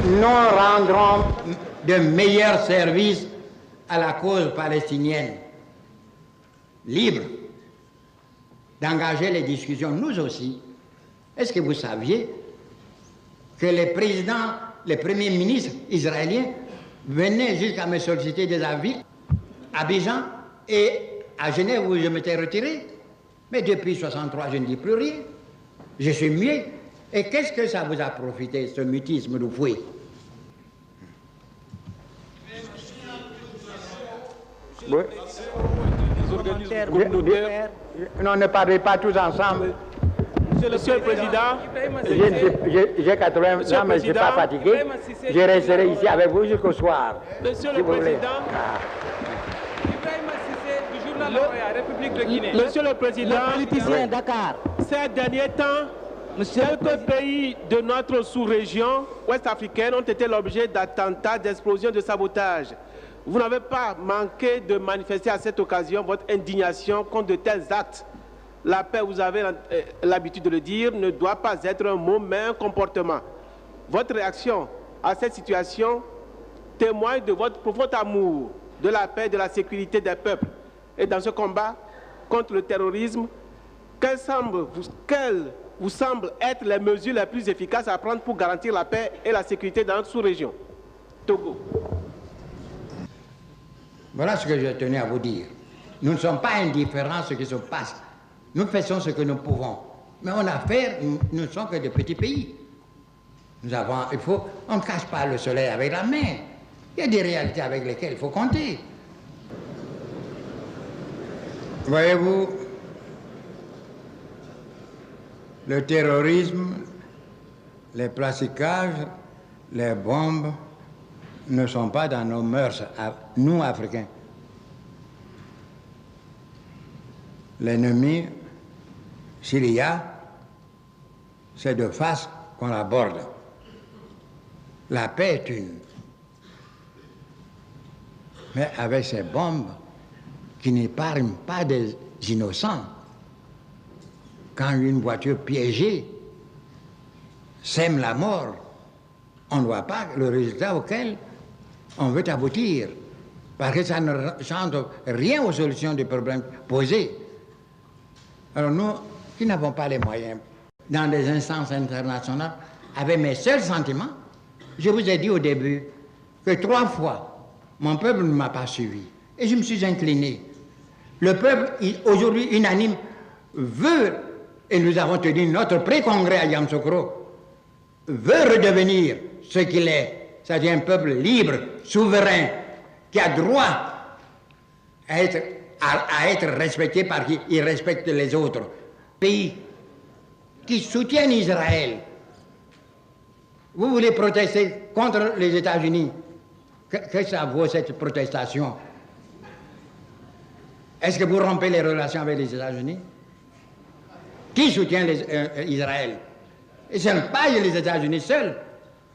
nous rendrons de meilleurs services à la cause palestinienne. Libre d'engager les discussions, nous aussi. Est-ce que vous saviez que les présidents, les premiers ministres israéliens venaient jusqu'à me solliciter des avis à Abidjan et à Genève où je m'étais retiré? Mais depuis 1963, je ne dis plus rien. Je suis muet. Et qu'est-ce que ça vous a profité, ce mutisme de fouet? Oui. Non, ne parlez pas tous ensemble. Monsieur le Président, j'ai 80 ans, mais je ne suis pas fatigué. Je resterai ici avec vous jusqu'au soir. Monsieur le Président, Monsieur le Président, politicien Dakar. Ces derniers temps, quelques pays de notre sous-région ouest-africaine ont été l'objet d'attentats, d'explosions, de sabotage. Vous n'avez pas manqué de manifester à cette occasion votre indignation contre de tels actes. La paix, vous avez l'habitude de le dire, ne doit pas être un mot, mais un comportement. Votre réaction à cette situation témoigne de votre profond amour de la paix et de la sécurité des peuples. Et dans ce combat contre le terrorisme, quelles vous semblent être les mesures les plus efficaces à prendre pour garantir la paix et la sécurité dans notre sous-région? Togo. Voilà ce que je tenais à vous dire. Nous ne sommes pas indifférents à ce qui se passe. Nous faisons ce que nous pouvons. Mais on a fait, nous ne sommes que des petits pays. On ne cache pas le soleil avec la main. Il y a des réalités avec lesquelles il faut compter. Voyez-vous, le terrorisme, les plasticages, les bombes ne sont pas dans nos mœurs, nous, Africains. L'ennemi, s'il y a, c'est de face qu'on l'aborde. La paix est une. Mais avec ces bombes qui n'épargnent pas des innocents, quand une voiture piégée sème la mort, on ne voit pas le résultat auquel on veut aboutir, parce que ça ne change rien aux solutions des problèmes posés. Alors nous, qui n'avons pas les moyens, dans des instances internationales, avec mes seuls sentiments, je vous ai dit au début que 3 fois, mon peuple ne m'a pas suivi. Et je me suis incliné. Le peuple, aujourd'hui unanime, veut, et nous avons tenu notre pré-congrès à Yamoussoukro, veut redevenir ce qu'il est. C'est-à-dire un peuple libre, souverain, qui a droit à être respecté par qui il respecte les autres. Pays qui soutiennent Israël. Vous voulez protester contre les États-Unis. Qu'est-ce que ça vaut cette protestation? Est-ce que vous rompez les relations avec les États-Unis? Qui soutient Israël? Et ce n'est pas les États-Unis seuls,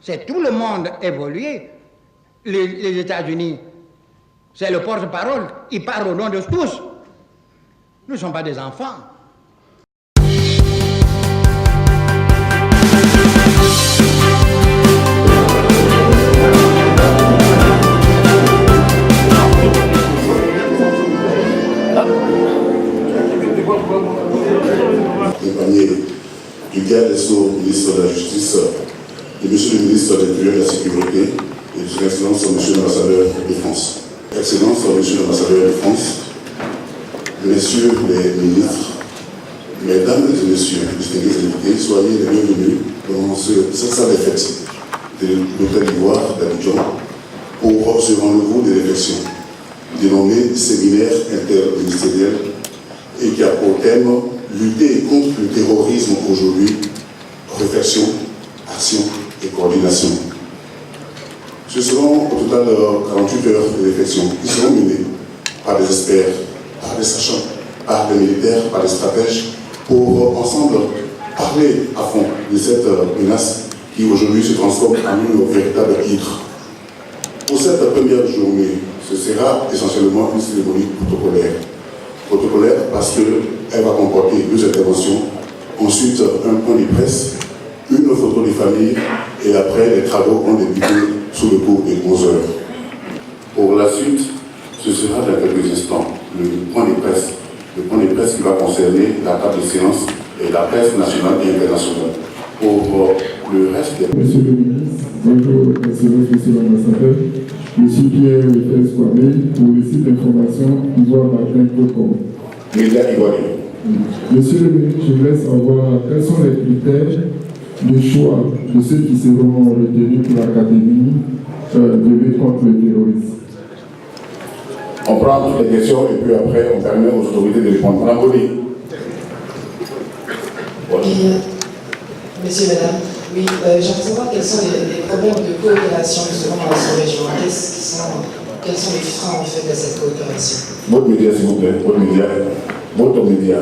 c'est tout le monde évolué. Les États-Unis, c'est le porte-parole, il parle au nom de tous. Nous ne sommes pas des enfants. Du garde des Sceaux, ministre de la Justice, et monsieur le ministre de l'Intérieur et de la Sécurité, et son Excellence, monsieur l'ambassadeur de France. Excellence, monsieur l'ambassadeur de France, messieurs les ministres, mesdames et messieurs, distingués invités, soyez les bienvenus dans cette salle des fêtes de l'Hôtel d'Ivoire d'Abidjan pour ce rendez-vous de réflexion dénommé Séminaire interministériel et qui a pour thème lutter contre le terrorisme aujourd'hui, réflexion, action et coordination. Ce seront au total 48 heures de réflexion qui seront menées par des experts, par des sachants, par des militaires, par des stratèges, pour ensemble parler à fond de cette menace qui aujourd'hui se transforme en une véritable hydre. Pour cette première journée, ce sera essentiellement une cérémonie protocolaire. Protocolaire parce qu'elle va comporter 2 interventions, ensuite un point de presse, une une photo de famille et après les travaux ont débuté sous le coup des 11 heures. Pour la suite, ce sera dans quelques instants le point de presse. Le point de presse qui va concerner la table de séance et la presse nationale et internationale. Pour le reste des... Monsieur le ministre, bonjour, monsieur l'ambassadeur, monsieur Pierre Félix Kwame, pour le site d'information ivoirematin.com. Média ivoirien. Monsieur le ministre, je voulais savoir quels sont les critères de choix de ceux qui seront retenus pour l'Académie de lutte contre le terrorisme. On prend toutes les questions et puis après on permet aux autorités de répondre. Madame Boni. Monsieur, madame, oui, j'aimerais savoir quels sont les problèmes de coopération justement dans la sous-région. Quels sont les freins en fait à cette coopération? Votre média, s'il vous plaît. Votre média. Votre média.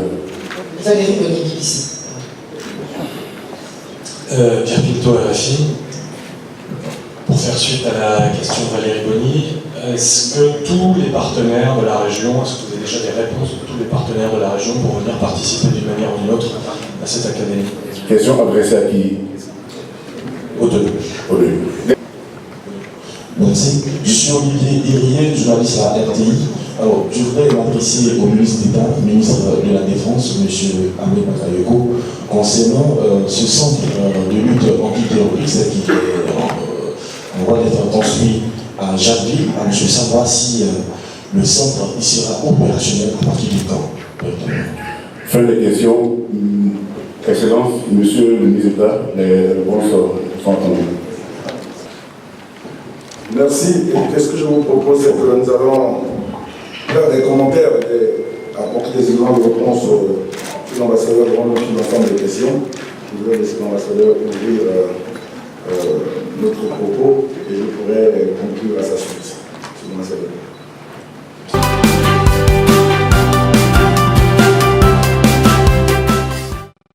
Valérie Boni, ici. Pierre Pinto, RFI. Pour faire suite à la question de Valérie Boni, est-ce que tous les partenaires de la région, est-ce que vous avez déjà des réponses de tous les partenaires de la région pour venir participer d'une manière ou d'une autre à cette académie? Question adressée à qui? Aux deux. Aux deux. Merci. Je suis Olivier Hériel, journaliste à RTI. Alors, je voudrais m'adresser au ministre d'État, ministre de la Défense, M. Ahmed Bakayoko, concernant ce centre de lutte antiterroriste qui est en voie d'être construit à Jacqueline. Je veux savoir si le centre il sera opérationnel à partir du temps. Fin des questions. Excellence, Monsieur le ministre d'État, les réponses sont entendues. Merci. Qu'est-ce que je vous propose, c'est que nous allons faire des commentaires et apporter des éléments de réponse sur l'ambassadeur devant l'ensemble des questions. Je voudrais laisser l'ambassadeur ouvrir